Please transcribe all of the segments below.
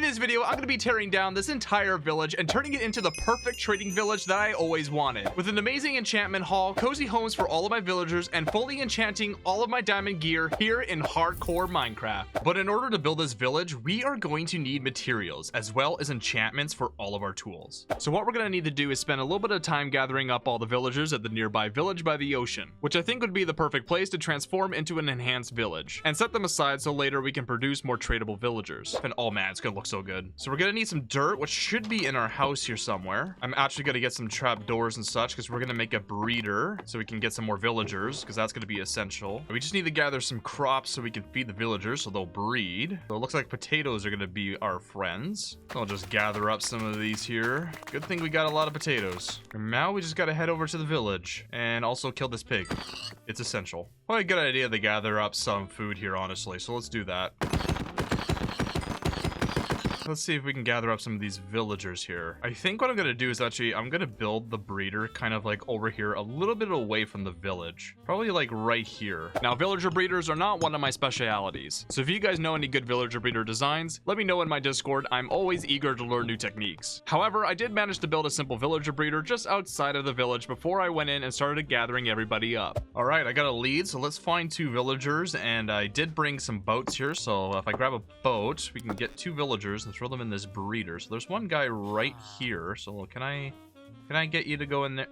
this video, I'm going to be tearing down this entire village and turning it into the perfect trading village that I always wanted. With an amazing enchantment hall, cozy homes for all of my villagers, and fully enchanting all of my diamond gear here in hardcore Minecraft. But in order to build this village, we are going to need materials as well as enchantments for all of our tools. So what we're going to need to do is spend a little bit of time gathering up all the villagers at the nearby village by the ocean, which I think would be the perfect place to transform into an enhanced village, and set them aside so later we can produce more tradable villagers. And oh man, it's gonna look so good. So we're gonna need some dirt, which should be in our house here somewhere. I'm actually gonna get some trap doors and such because we're gonna make a breeder so we can get some more villagers, because that's gonna be essential. We just need to gather some crops so we can feed the villagers so they'll breed. So it looks like potatoes are gonna be our friends. I'll just gather up some of these here. Good thing we got a lot of potatoes. And now we just gotta head over to the village and also kill this pig. It's essential. Probably a good idea to gather up some food here, honestly, so let's do that. Let's see if we can gather up some of these villagers here. I think what I'm going to do is actually, I'm going to build the breeder kind of like over here, a little bit away from the village. Probably like right here. Now, villager breeders are not one of my specialities. So if you guys know any good villager breeder designs, let me know in my Discord. I'm always eager to learn new techniques. However, I did manage to build a simple villager breeder just outside of the village before I went in and started gathering everybody up. All right, I got a lead, so let's find 2 villagers. And I did bring some boats here. So if I grab a boat, we can get 2 villagers and throw them in this breeder. So there's one guy right here. So can I get you to go in there?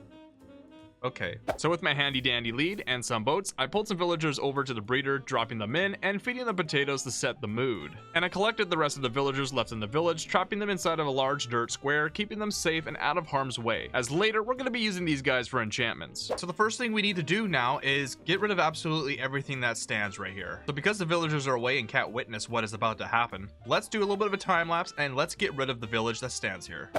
Okay, so with my handy dandy lead and some boats, I pulled some villagers over to the breeder, dropping them in and feeding them potatoes to set the mood. And I collected the rest of the villagers left in the village, trapping them inside of a large dirt square, keeping them safe and out of harm's way, as later we're going to be using these guys for enchantments. So the first thing we need to do now is get rid of absolutely everything that stands right here. So because the villagers are away and can't witness what is about to happen, let's do a little bit of a time lapse and let's get rid of the village that stands here.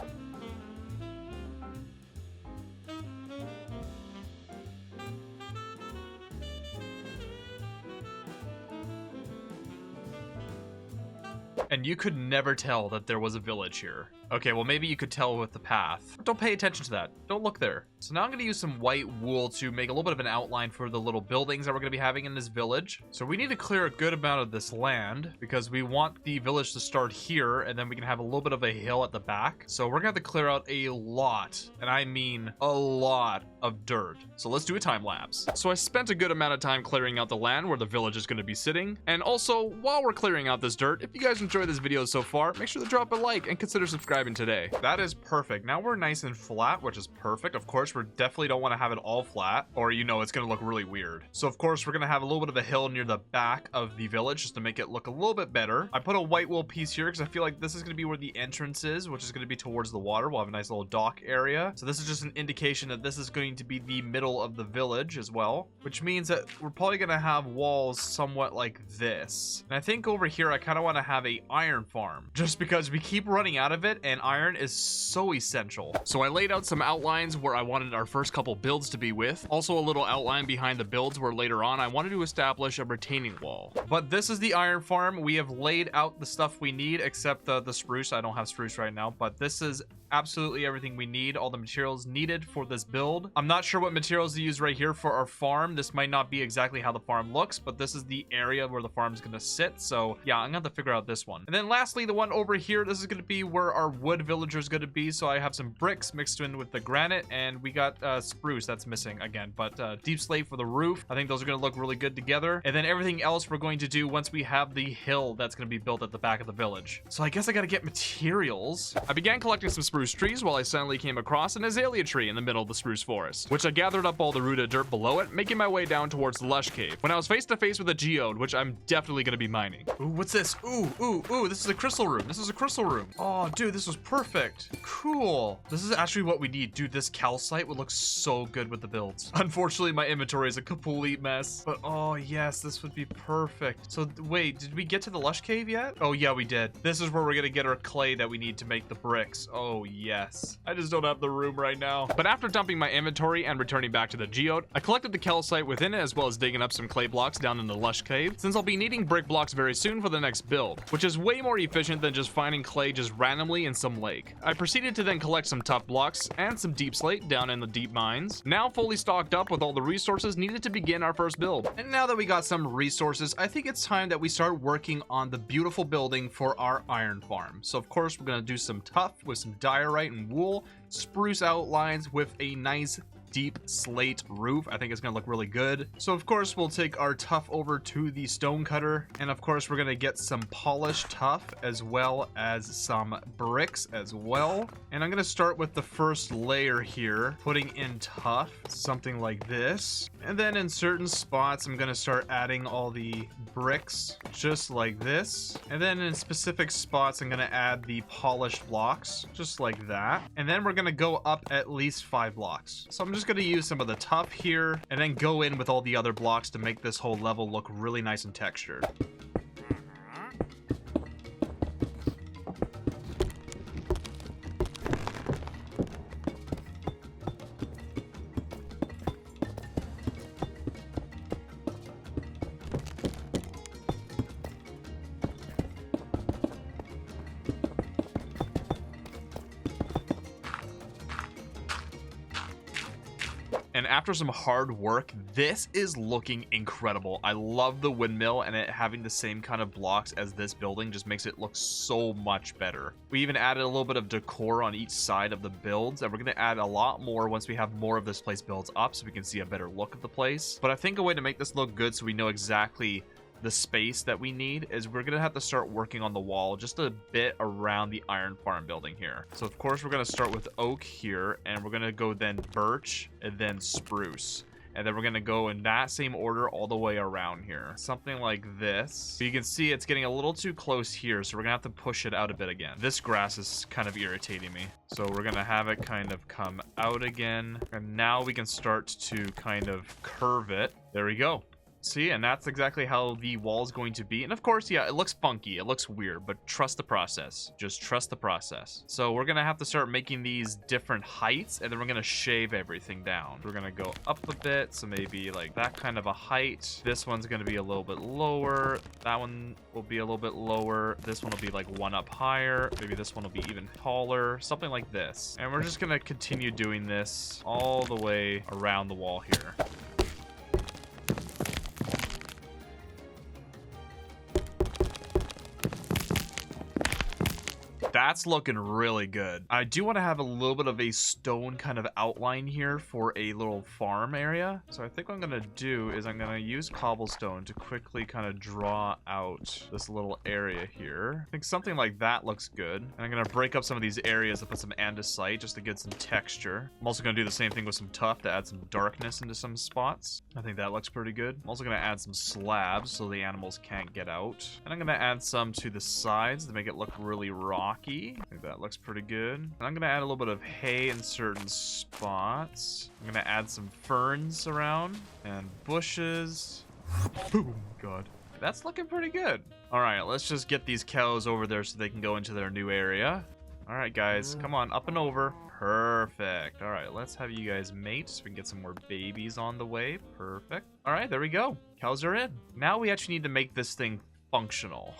And you could never tell that there was a village here. Okay, well maybe you could tell with the path. But don't pay attention to that. Don't look there. So now I'm going to use some white wool to make a little bit of an outline for the little buildings that we're going to be having in this village. So we need to clear a good amount of this land because we want the village to start here and then we can have a little bit of a hill at the back. So we're going to have to clear out a lot, and I mean a lot of dirt. So let's do a time lapse. So I spent a good amount of time clearing out the land where the village is going to be sitting. And also, while we're clearing out this dirt, if you guys enjoyed this video so far, make sure to drop a like and consider subscribing today. That is perfect. Now we're nice and flat, which is perfect. Of course, we definitely don't want to have it all flat, or you know, it's going to look really weird. So of course, we're going to have a little bit of a hill near the back of the village just to make it look a little bit better. I put a white wool piece here because I feel like this is going to be where the entrance is, which is going to be towards the water. We'll have a nice little dock area. So this is just an indication that this is going to be the middle of the village as well, which means that we're probably going to have walls somewhat like this. And I think over here, I kind of want to have a iron farm just because we keep running out of it and iron is so essential. So I laid out some outlines where I wanted our first couple builds to be with. Also a little outline behind the builds where later on I wanted to establish a retaining wall. But this is the iron farm. We have laid out the stuff we need except the spruce. I don't have spruce right now, but this is absolutely everything we need, all the materials needed for this build. I'm not sure what materials to use right here for our farm. This might not be exactly how the farm looks, but this is the area where the farm is going to sit. So yeah, I'm going to have to figure out this one. And then lastly, the one over here, this is going to be where our wood villager is going to be. So I have some bricks mixed in with the granite, and we got spruce that's missing again, but deep slate for the roof. I think those are going to look really good together. And then everything else we're going to do once we have the hill that's going to be built at the back of the village. So I guess I got to get materials. I began collecting some spruce trees while I suddenly came across an azalea tree in the middle of the spruce forest, which I gathered up all the rooted dirt below it, making my way down towards the lush cave when I was face to face with a geode, which I'm definitely going to be mining. Ooh, what's this? Ooh, this is a crystal room. This is a crystal room. Oh, dude, this was perfect. Cool. This is actually what we need. Dude, this calcite would look so good with the builds. Unfortunately, my inventory is a complete mess, but oh yes, this would be perfect. So wait, did we get to the lush cave yet? Oh yeah, we did. This is where we're going to get our clay that we need to make the bricks. Oh yes. I just don't have the room right now. But after dumping my inventory and returning back to the geode, I collected the calcite within it as well as digging up some clay blocks down in the lush cave, since I'll be needing brick blocks very soon for the next build, which is is way more efficient than just finding clay just randomly in some lake. I proceeded to then collect some tough blocks and some deep slate down in the deep mines, now fully stocked up with all the resources needed to begin our first build. And now that we got some resources, I think it's time that we start working on the beautiful building for our iron farm. So of course we're going to do some tough with some diorite and wool, spruce outlines with a nice deep slate roof. I think it's gonna look really good. So of course we'll take our tough over to the stone cutter, and of course we're gonna get some polished tough as well as some bricks as well. And I'm gonna start with the first layer here, putting in tough, something like this. And then in certain spots I'm gonna start adding all the bricks just like this. And then in specific spots I'm gonna add the polished blocks just like that. And then we're gonna go up at least 5 blocks. So I'm just gonna use some of the tough here and then go in with all the other blocks to make this whole level look really nice and textured. And after some hard work, this is looking incredible. I love the windmill, and it having the same kind of blocks as this building just makes it look so much better. We even added a little bit of decor on each side of the builds, and we're going to add a lot more once we have more of this place built up so we can see a better look of the place. But I think a way to make this look good so we know exactly the space that we need is we're gonna have to start working on the wall just a bit around the iron farm building here. So of course we're gonna start with oak here, and we're gonna go then birch and then spruce, and then we're gonna go in that same order all the way around here, something like this. So you can see it's getting a little too close here, so we're gonna have to push it out a bit again. This grass is kind of irritating me, so we're gonna have it kind of come out again, and now we can start to kind of curve it. There we go. See, and that's exactly how the wall is going to be. And of course, yeah, it looks funky, it looks weird, but trust the process. Just trust the process. So we're gonna have to start making these different heights, and then we're gonna shave everything down. We're gonna go up a bit, so maybe like that kind of a height. This one's gonna be a little bit lower. That one will be a little bit lower. This one will be like one up higher. Maybe this one will be even taller, something like this. And we're just gonna continue doing this all the way around the wall here. That's looking really good. I do want to have a little bit of a stone kind of outline here for a little farm area. So I think what I'm going to do is I'm going to use cobblestone to quickly kind of draw out this little area here. I think something like that looks good. And I'm going to break up some of these areas and put some andesite just to get some texture. I'm also going to do the same thing with some tuff to add some darkness into some spots. I think that looks pretty good. I'm also going to add some slabs so the animals can't get out. And I'm going to add some to the sides to make it look really rocky. I think that looks pretty good. And I'm gonna add a little bit of hay in certain spots. I'm gonna add some ferns around and bushes. Oh god, that's looking pretty good. All right, let's just get these cows over there so they can go into their new area. All right, guys, come on, up and over. Perfect. All right, let's have you guys mate so we can get some more babies on the way. Perfect. All right, there we go. Cows are in. Now we actually need to make this thing functional,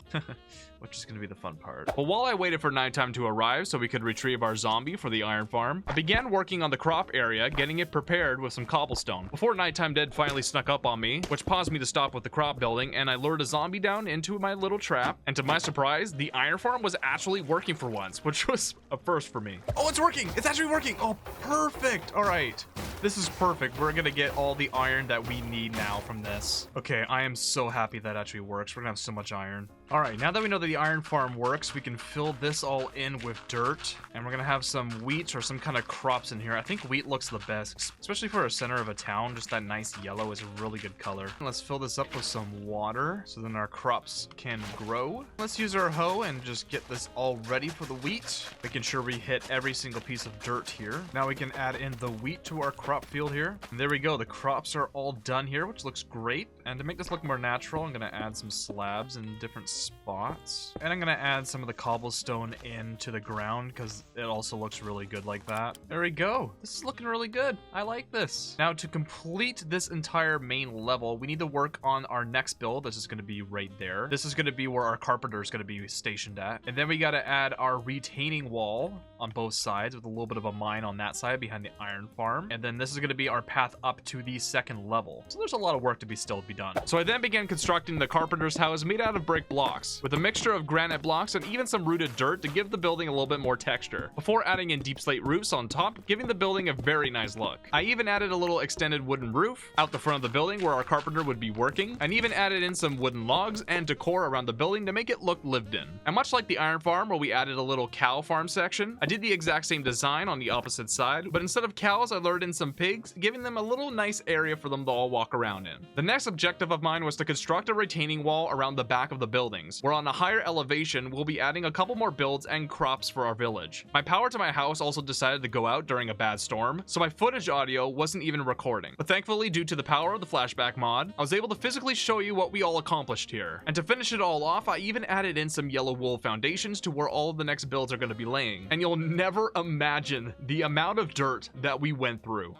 which is going to be the fun part. But while I waited for nighttime to arrive so we could retrieve our zombie for the iron farm, I began working on the crop area, getting it prepared with some cobblestone. Before nighttime dead finally snuck up on me, which caused me to stop with the crop building, and I lured a zombie down into my little trap, and to my surprise, the iron farm was actually working for once, which was a first for me. Oh, it's working! It's actually working! Oh, perfect! All right. This is perfect. We're gonna get all the iron that we need now from this. Okay, I am so happy that actually works. We're gonna have so much iron. All right, now that we know that the iron farm works, we can fill this all in with dirt, and we're gonna have some wheat or some kind of crops in here. I think wheat looks the best, especially for a center of a town. Just that nice yellow is a really good color. Let's fill this up with some water so then our crops can grow. Let's use our hoe and just get this all ready for the wheat, making sure we hit every single piece of dirt here. Now we can add in the wheat to our crop field here. And there we go. The crops are all done here, which looks great. And to make this look more natural, I'm gonna add some slabs in different spots. And I'm gonna add some of the cobblestone into the ground because it also looks really good like that. There we go. This is looking really good. I like this. Now to complete this entire main level, we need to work on our next build. This is gonna be right there. This is gonna be where our carpenter is gonna be stationed at. And then we gotta add our retaining wall on both sides with a little bit of a mine on that side behind the iron farm. And then this is gonna be our path up to the second level. So there's a lot of work to be still be done. So I then began constructing the carpenter's house made out of brick blocks with a mixture of granite blocks and even some rooted dirt to give the building a little bit more texture, before adding in deep slate roofs on top, giving the building a very nice look. I even added a little extended wooden roof out the front of the building where our carpenter would be working, and even added in some wooden logs and decor around the building to make it look lived in. And much like the iron farm where we added a little cow farm section, I did the exact same design on the opposite side, but instead of cows I lured in some pigs, giving them a little nice area for them to all walk around in. The next objective of mine was to construct a retaining wall around the back of the buildings, where on a higher elevation we'll be adding a couple more builds and crops for our village. My power to my house also decided to go out during a bad storm, so my footage audio wasn't even recording. But thankfully, due to the power of the flashback mod, I was able to physically show you what we all accomplished here. And to finish it all off, I even added in some yellow wool foundations to where all of the next builds are going to be laying. And you'll never imagine the amount of dirt that we went through.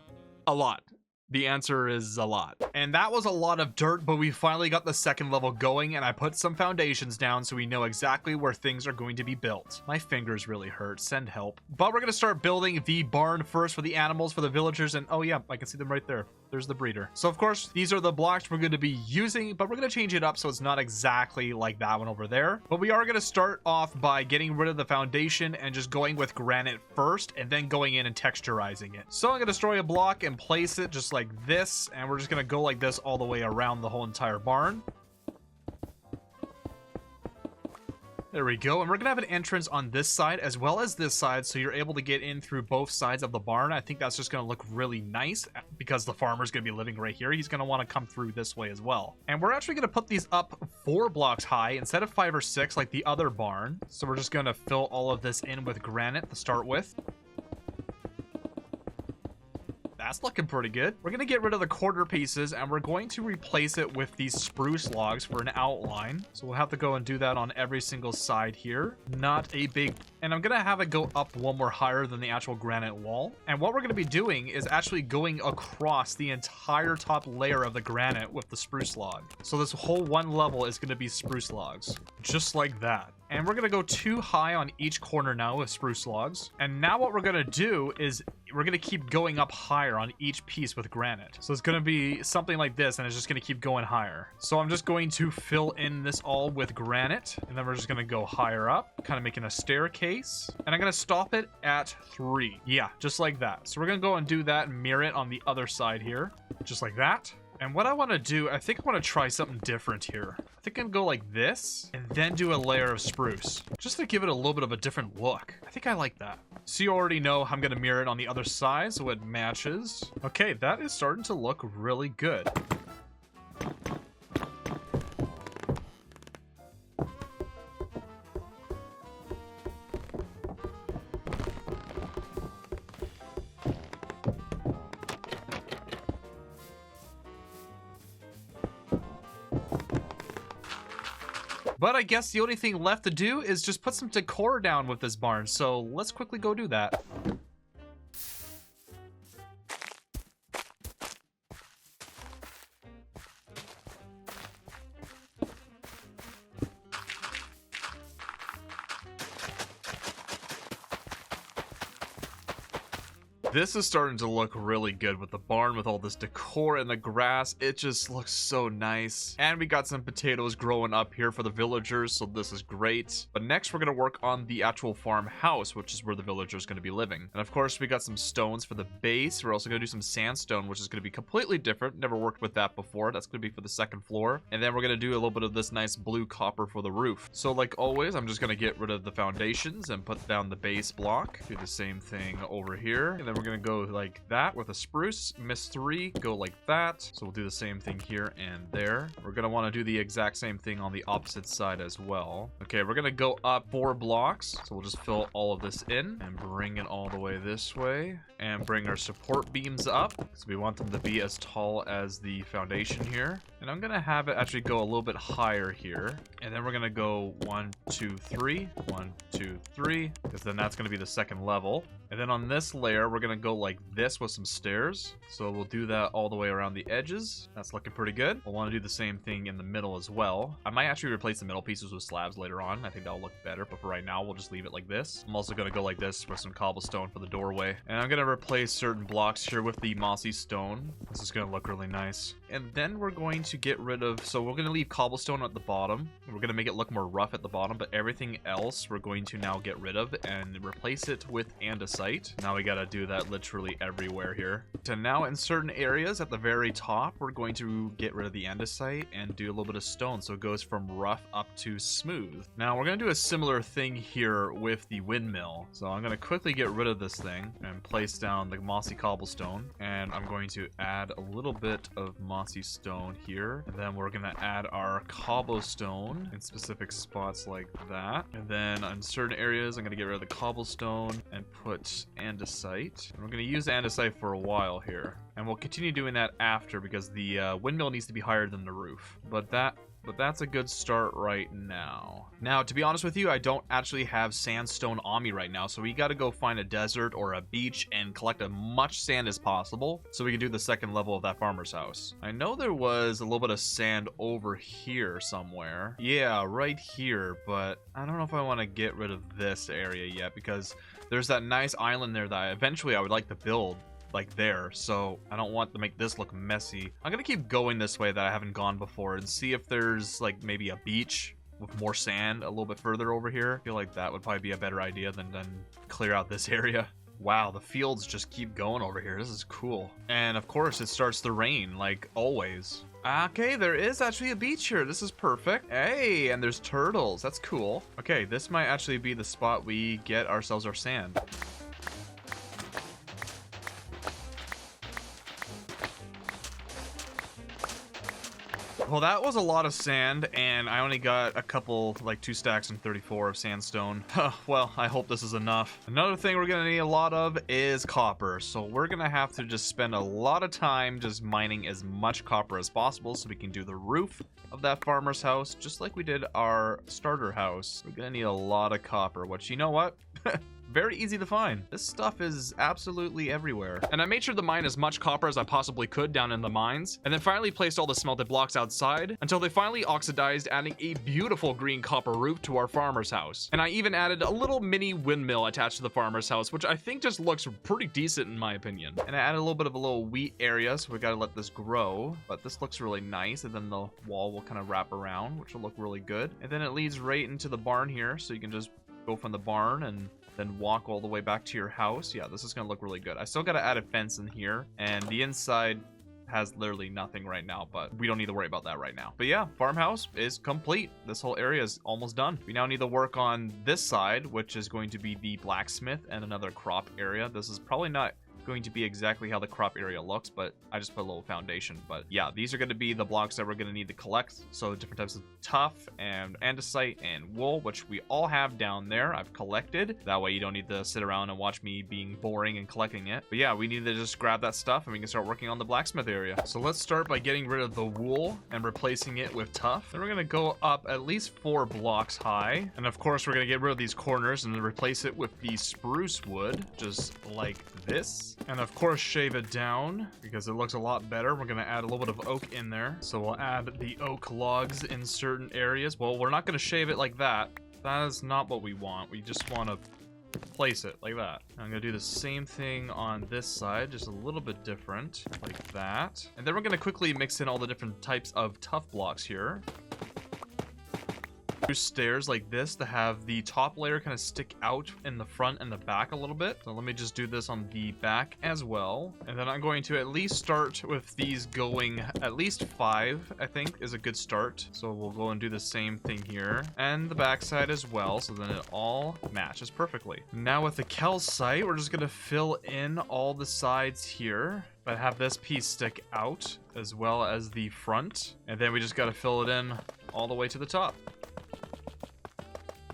A lot. The answer is a lot. And that was a lot of dirt, but we finally got the second level going, and I put some foundations down so we know exactly where things are going to be built. My fingers really hurt. Send help. But we're going to start building the barn first for the animals, for the villagers, and oh yeah, I can see them right there. There's the breeder. So of course, these are the blocks we're going to be using, but we're going to change it up so it's not exactly like that one over there. But we are going to start off by getting rid of the foundation and just going with granite first, and then going in and texturizing it. So I'm going to destroy a block and place it just like this, and we're just going to go like this all the way around the whole entire barn. There we go, and we're gonna have an entrance on this side as well as this side, so you're able to get in through both sides of the barn. I think that's just gonna look really nice because the farmer's gonna be living right here. He's gonna want to come through this way as well. And we're actually gonna put these up 4 blocks high instead of 5 or 6 like the other barn. So we're just gonna fill all of this in with granite to start with. That's looking pretty good. We're going to get rid of the quarter pieces and we're going to replace it with these spruce logs for an outline. So we'll have to go and do that on every single side here. Not a big... And I'm going to have it go up one more higher than the actual granite wall. And what we're going to be doing is actually going across the entire top layer of the granite with the spruce log. So this whole one level is going to be spruce logs. Just like that. And we're going to go 2 high on each corner now with spruce logs. And now what we're going to do is we're going to keep going up higher on each piece with granite. So it's going to be something like this, and it's just going to keep going higher. So I'm just going to fill in this all with granite, and then we're just going to go higher up, kind of making a staircase. And I'm going to stop it at 3. Yeah, just like that. So we're going to go and do that and mirror it on the other side here, just like that. And what I want to do, I think I want to try something different here. I think I'm going to go like this and then do a layer of spruce just to give it a little bit of a different look. I think I like that. So you already know I'm going to mirror it on the other side so it matches. Okay, that is starting to look really good. But I guess the only thing left to do is just put some decor down with this barn, so let's quickly go do that. This is starting to look really good with the barn, with all this decor and the grass. It just looks so nice. And we got some potatoes growing up here for the villagers, so this is great. But next we're going to work on the actual farmhouse, which is where the villagers going to be living. And of course we got some stones for the base. We're also going to do some sandstone, which is going to be completely different. Never worked with that before. That's going to be for the second floor. And then we're going to do a little bit of this nice blue copper for the roof. So like always, I'm just going to get rid of the foundations and put down the base block. Do the same thing over here. And then we're gonna go like that with a spruce. Miss 3, go like that. So we'll do the same thing here and there. We're gonna want to do the exact same thing on the opposite side as well. Okay, we're gonna go up 4 blocks. So we'll just fill all of this in and bring it all the way this way. And bring our support beams up. So we want them to be as tall as the foundation here. And I'm gonna have it actually go a little bit higher here. And then we're gonna go 1, 2, 3, 1, 2, 3, because then that's gonna be the second level. And then on this layer, we're gonna go like this with some stairs. So we'll do that all the way around the edges. That's looking pretty good. We'll want to do the same thing in the middle as well. I might actually replace the middle pieces with slabs later on. I think that'll look better, but for right now, we'll just leave it like this. I'm also gonna go like this with some cobblestone for the doorway. And I'm gonna replace certain blocks here with the mossy stone. This is gonna look really nice. And then we're going to get rid of, so we're gonna leave cobblestone at the bottom. We're gonna make it look more rough at the bottom, but everything else we're going to now get rid of and replace it with andesite. Now we gotta do that literally everywhere here. So now in certain areas at the very top, we're going to get rid of the andesite and do a little bit of stone, so it goes from rough up to smooth. Now we're gonna do a similar thing here with the windmill. So I'm gonna quickly get rid of this thing and place down the mossy cobblestone, and I'm going to add a little bit of mossy stone here, and then we're gonna add our cobblestone in specific spots like that. And then on certain areas I'm gonna get rid of the cobblestone and put andesite, and we're gonna use andesite for a while here, and we'll continue doing that after because the windmill needs to be higher than the roof, but that's a good start right now. Now, to be honest with you, I don't actually have sandstone on me right now, so we gotta go find a desert or a beach and collect as much sand as possible so we can do the second level of that farmer's house. I know there was a little bit of sand over here somewhere. Yeah, right here, but I don't know if I want to get rid of this area yet because there's that nice island there that eventually I would like to build like there, so I don't want to make this look messy. I'm gonna keep going this way that I haven't gone before and see if there's like maybe a beach with more sand a little bit further over here. I feel like that would probably be a better idea than clear out this area. Wow, the fields just keep going over here. This is cool. And of course it starts to rain like always. Okay, there is actually a beach here. This is perfect. Hey, and there's turtles. That's cool. Okay, this might actually be the spot we get ourselves our sand. Well, that was a lot of sand, and I only got a couple, like 2 stacks and 34 of sandstone. Well, I hope this is enough. Another thing we're gonna need a lot of is copper, so we're gonna have to just spend a lot of time just mining as much copper as possible so we can do the roof of that farmer's house, just like we did our starter house. We're gonna need a lot of copper, which, you know what? Very easy to find. This stuff is absolutely everywhere. And I made sure to mine as much copper as I possibly could down in the mines, and then finally placed all the smelted blocks outside until they finally oxidized, adding a beautiful green copper roof to our farmer's house. And I even added a little mini windmill attached to the farmer's house, which I think just looks pretty decent in my opinion. And I added a little bit of a little wheat area, so we gotta let this grow, but this looks really nice. And then the wall will kind of wrap around, which will look really good. And then it leads right into the barn here, so you can just go from the barn and then walk all the way back to your house. Yeah, this is gonna look really good. I still gotta add a fence in here, and the inside has literally nothing right now, but we don't need to worry about that right now. But yeah, farmhouse is complete. This whole area is almost done. We now need to work on this side, which is going to be the blacksmith and another crop area. This is probably not going to be exactly how the crop area looks, but I just put a little foundation. But yeah, these are going to be the blocks that we're going to need to collect. So different types of tuff and andesite and wool, which we all have down there. I've collected. That way you don't need to sit around and watch me being boring and collecting it. But yeah, we need to just grab that stuff and we can start working on the blacksmith area. So let's start by getting rid of the wool and replacing it with tuff. Then we're going to go up at least 4 blocks high. And of course, we're going to get rid of these corners and then replace it with the spruce wood, just like this. And of course, shave it down because it looks a lot better. We're going to add a little bit of oak in there. So we'll add the oak logs in certain areas. Well, we're not going to shave it like that. That is not what we want. We just want to place it like that. I'm going to do the same thing on this side, just a little bit different, like that. And then we're going to quickly mix in all the different types of tuff blocks here. Do stairs like this to have the top layer kind of stick out in the front and the back a little bit. So let me just do this on the back as well. And then I'm going to at least start with these going at least 5, I think is a good start. So we'll go and do the same thing here and the back side as well. So then it all matches perfectly. Now with the calcite, we're just going to fill in all the sides here. But have this piece stick out as well as the front. And then we just got to fill it in all the way to the top.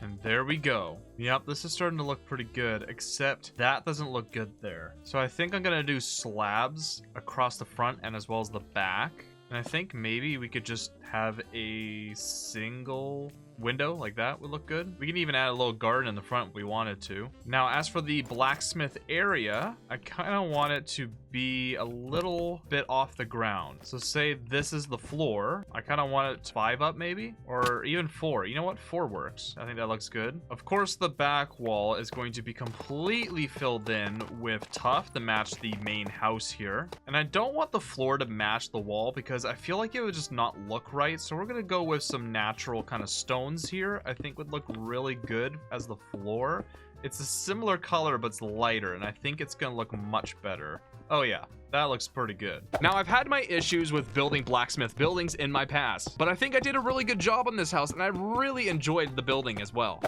And there we go. Yep, this is starting to look pretty good, except that doesn't look good there. So I think I'm gonna do slabs across the front and as well as the back. And I think maybe we could just have a single window like that would look good. We can even add a little garden in the front if we wanted to. Now, as for the blacksmith area, I kind of want it to be a little bit off the ground. So say this is the floor. I kind of want it 5 up maybe, or even 4. You know what? 4 works. I think that looks good. Of course, the back wall is going to be completely filled in with tuff to match the main house here. And I don't want the floor to match the wall because I feel like it would just not look right. So we're going to go with some natural kind of stones here. I think would look really good as the floor. It's a similar color, but it's lighter, and I think it's going to look much better. Oh yeah, that looks pretty good. Now, I've had my issues with building blacksmith buildings in my past, but I think I did a really good job on this house, and I really enjoyed the building as well.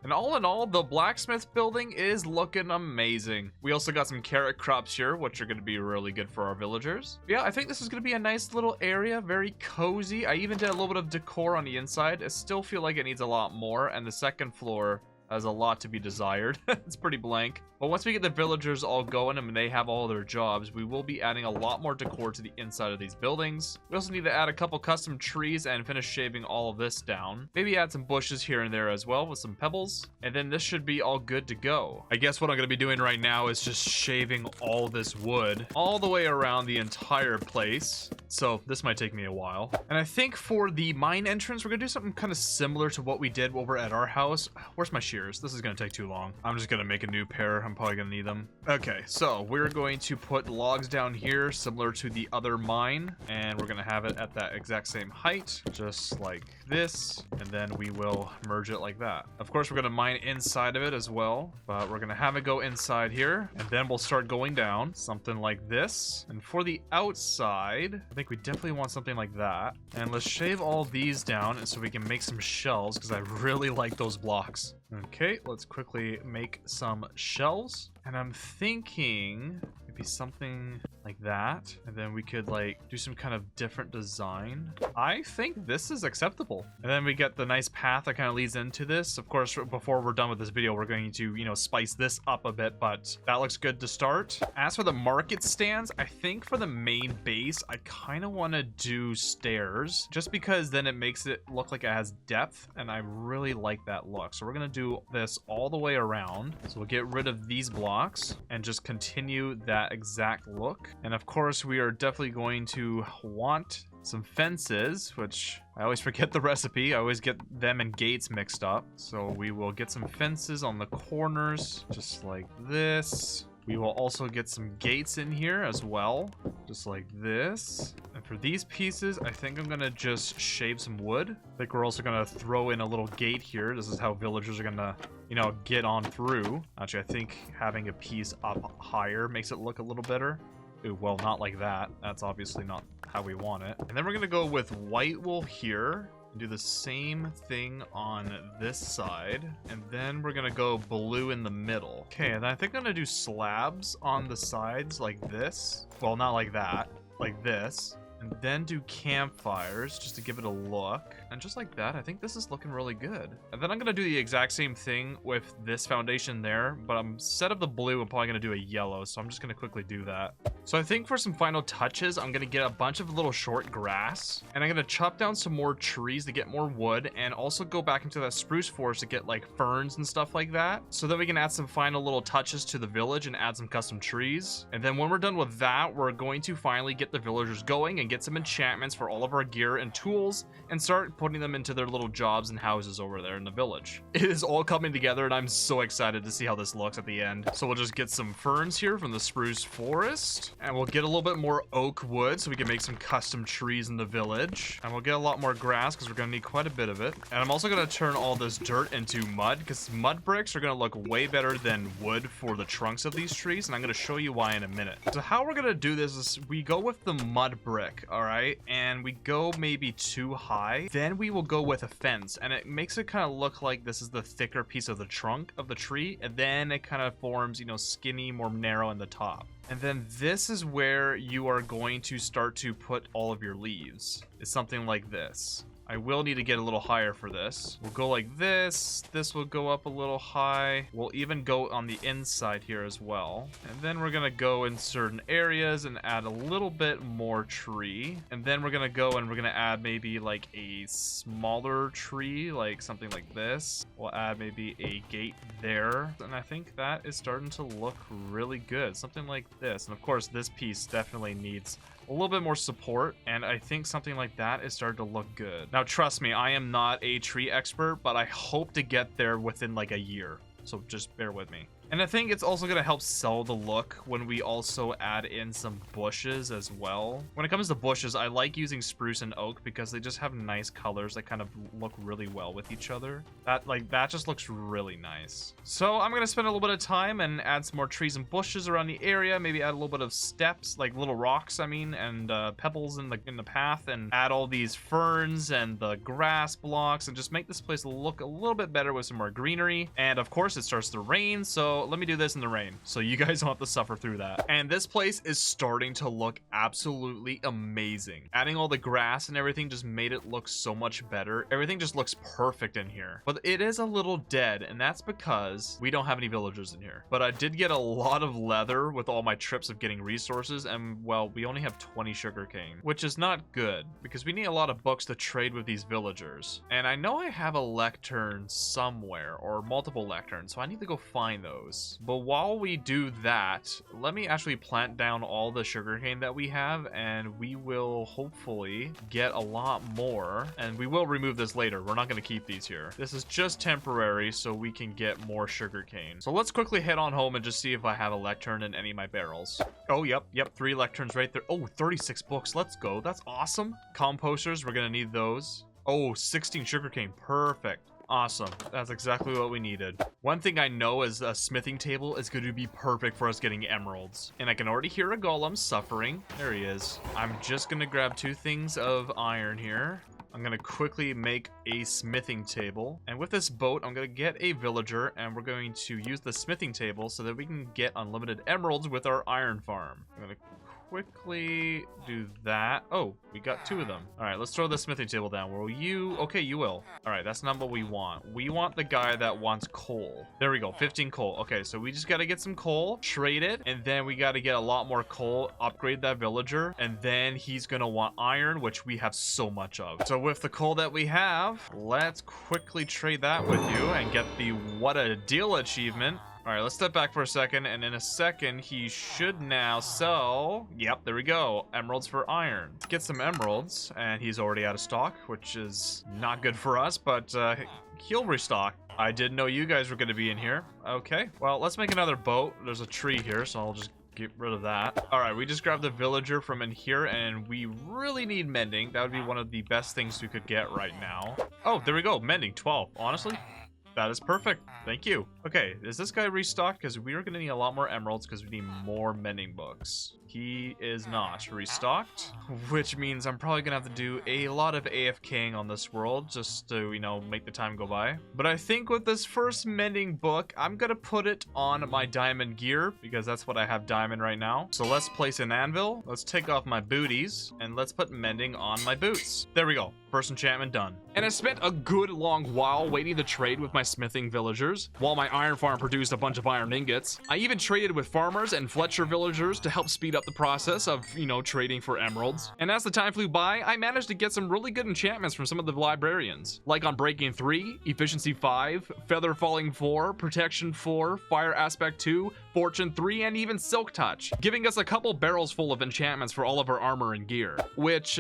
And all in all, the blacksmith building is looking amazing. We also got some carrot crops here, which are going to be really good for our villagers. Yeah, I think this is going to be a nice little area, very cozy. I even did a little bit of decor on the inside. I still feel like it needs a lot more, and the second floor has a lot to be desired. It's pretty blank. But once we get the villagers all going and they have all their jobs, we will be adding a lot more decor to the inside of these buildings. We also need to add a couple custom trees and finish shaving all of this down. Maybe add some bushes here and there as well with some pebbles. And then this should be all good to go. I guess what I'm going to be doing right now is just shaving all this wood all the way around the entire place. So this might take me a while. And I think for the mine entrance, we're going to do something kind of similar to what we did over at our house. Where's my shears? This is going to take too long. I'm just going to make a new pair. I'm probably gonna need them. Okay, so we're going to put logs down here similar to the other mine, and we're gonna have it at that exact same height, just like this, and then we will merge it like that. Of course, we're gonna mine inside of it as well, but we're gonna have it go inside here, and then we'll start going down, something like this. And for the outside, I think we definitely want something like that. And let's shave all these down and so we can make some shelves, because I really like those blocks. Okay, let's quickly make some shelves. And I'm thinking maybe something like that. And then we could like do some kind of different design. I think this is acceptable. And then we get the nice path that kind of leads into this. Of course, before we're done with this video, we're going to, you know, spice this up a bit, but that looks good to start. As for the market stands, I think for the main base, I kind of want to do stairs just because then it makes it look like it has depth. And I really like that look. So we're going to do this all the way around. So we'll get rid of these blocks and just continue that exact look. And of course, we are definitely going to want some fences, which I always forget the recipe. I always get them and gates mixed up. So we will get some fences on the corners, just like this. We will also get some gates in here as well, just like this. And for these pieces, I think I'm gonna just shave some wood. I think we're also gonna throw in a little gate here. This is how villagers are gonna, you know, get on through. Actually, I think having a piece up higher makes it look a little better. Ooh, well, not like that. That's obviously not how we want it. And then we're gonna go with white wool here. Do the same thing on this side, and then we're gonna go blue in the middle. Okay, and I think I'm gonna do slabs on the sides like this. Well, not like that, like this. And then do campfires just to give it a look. And just like that, I think this is looking really good. And then I'm gonna do the exact same thing with this foundation there, but instead of the blue, I'm probably gonna do a yellow, so I'm just gonna quickly do that. So I think for some final touches, I'm gonna get a bunch of little short grass, and I'm gonna chop down some more trees to get more wood, and also go back into that spruce forest to get like ferns and stuff like that, so that we can add some final little touches to the village and add some custom trees. And then when we're done with that, we're going to finally get the villagers going and get some enchantments for all of our gear and tools, and start putting them into their little jobs and houses over there in the village. It is all coming together, and I'm so excited to see how this looks at the end. So we'll just get some ferns here from the spruce forest, and we'll get a little bit more oak wood so we can make some custom trees in the village, and we'll get a lot more grass because we're going to need quite a bit of it. And I'm also going to turn all this dirt into mud, because mud bricks are going to look way better than wood for the trunks of these trees, and I'm going to show you why in a minute. So how we're going to do this is we go with the mud brick, all right, and we go maybe too high, then we will go with a fence, and it makes it kind of look like this is the thicker piece of the trunk of the tree, and then it kind of forms, you know, skinny, more narrow in the top. And then this is where you are going to start to put all of your leaves. It's something like this. I will need to get a little higher for this. We'll go like this. This will go up a little high. We'll even go on the inside here as well. And then we're gonna go in certain areas and add a little bit more tree. And then we're gonna go and we're gonna add maybe like a smaller tree, like something like this. We'll add maybe a gate there. And I think that is starting to look really good. Something like this. And of course, this piece definitely needs a little bit more support, and I think something like that is starting to look good. Now, trust me, I am not a tree expert, but I hope to get there within like a year. So just bear with me. And I think it's also going to help sell the look when we also add in some bushes as well. When it comes to bushes, I like using spruce and oak because they just have nice colors that kind of look really well with each other. That just looks really nice. So I'm going to spend a little bit of time and add some more trees and bushes around the area. Maybe add a little bit of steps, like little rocks, I mean, and pebbles in the path, and add all these ferns and the grass blocks, and just make this place look a little bit better with some more greenery. And of course, it starts to rain, so let me do this in the rain so you guys don't have to suffer through that. And this place is starting to look absolutely amazing. Adding all the grass and everything just made it look so much better. Everything just looks perfect in here. But it is a little dead, and that's because we don't have any villagers in here. But I did get a lot of leather with all my trips of getting resources, and well, we only have 20 sugarcane, which is not good because we need a lot of books to trade with these villagers. And I know I have a lectern somewhere, or multiple lecterns, so I need to go find those. But while we do that, let me actually plant down all the sugarcane that we have, and we will hopefully get a lot more. And we will remove this later. We're not going to keep these here. This is just temporary so we can get more sugarcane. So let's quickly head on home and just see if I have a lectern in any of my barrels. Oh, yep, 3 lecterns right there. Oh, 36 books. Let's go. That's awesome. Composters, we're going to need those. Oh, 16 sugarcane. Perfect. Awesome. That's exactly what we needed. One thing I know is a smithing table is going to be perfect for us getting emeralds. And I can already hear a golem suffering. There he is. I'm just going to grab 2 things of iron here. I'm going to quickly make a smithing table. And with this boat, I'm going to get a villager, and we're going to use the smithing table so that we can get unlimited emeralds with our iron farm. I'm going to quickly do that. Oh, we got 2 of them. All right, let's throw the smithing table down. Will you? Okay, you will. All right, that's not what we want. We want the guy that wants coal. There we go, 15 coal. Okay, so we just got to get some coal, trade it, and then we got to get a lot more coal, upgrade that villager, and then he's going to want iron, which we have so much of. So with the coal that we have, let's quickly trade that with you and get the What a Deal achievement. All right, let's step back for a second, and in a second, he should now sell... Yep, there we go. Emeralds for iron. Let's get some emeralds, and he's already out of stock, which is not good for us, but he'll restock. I didn't know you guys were going to be in here. Okay, well, let's make another boat. There's a tree here, so I'll just get rid of that. All right, we just grabbed the villager from in here, and we really need mending. That would be one of the best things we could get right now. Oh, there we go. Mending, 12. Honestly, That is perfect. Thank you. Okay, is this guy restocked? Because we are going to need a lot more emeralds because we need more mending books. He is not restocked, which means I'm probably going to have to do a lot of AFKing on this world just to, you know, make the time go by. But I think with this first mending book, I'm going to put it on my diamond gear because that's what I have diamond right now. So let's place an anvil. Let's take off my booties and let's put mending on my boots. There we go. First enchantment done. And I spent a good long while waiting to trade with my smithing villagers while my iron farm produced a bunch of iron ingots. I even traded with farmers and Fletcher villagers to help speed up the process of, you know, trading for emeralds. And as the time flew by, I managed to get some really good enchantments from some of the librarians, like on Breaking 3, Efficiency 5, Feather Falling 4, Protection 4, Fire Aspect 2, Fortune 3, and even Silk Touch, giving us a couple barrels full of enchantments for all of our armor and gear, which,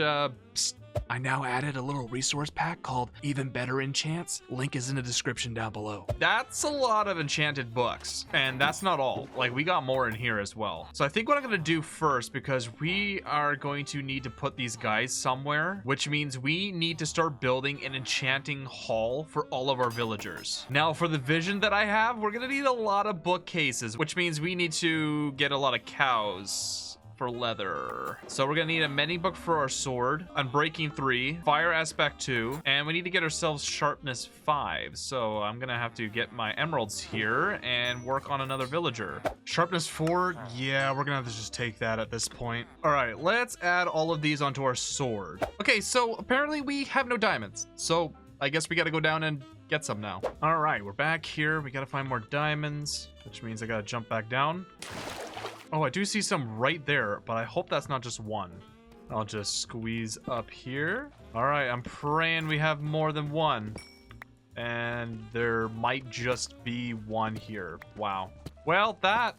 I now added a little resource pack called Even Better Enchants. Link is in the description down below. That's a lot of enchanted books, and that's not all. Like, we got more in here as well. So I think what I'm gonna do first, because we are going to need to put these guys somewhere, which means we need to start building an enchanting hall for all of our villagers. Now, for the vision that I have, we're gonna need a lot of bookcases, which means we need to get a lot of cows for leather. So we're gonna need a mending book for our sword, Unbreaking 3, Fire Aspect 2, and we need to get ourselves Sharpness 5. So I'm gonna have to get my emeralds here and work on another villager. Sharpness 4, yeah, we're gonna have to just take that at this point. All right, let's add all of these onto our sword. Okay, so apparently we have no diamonds. So I guess we gotta go down and get some now. All right, we're back here. We gotta find more diamonds, which means I gotta jump back down. Oh, I do see some right there, but I hope that's not just one. I'll just squeeze up here. All right, I'm praying we have more than one. And there might just be one here. Wow. Well, that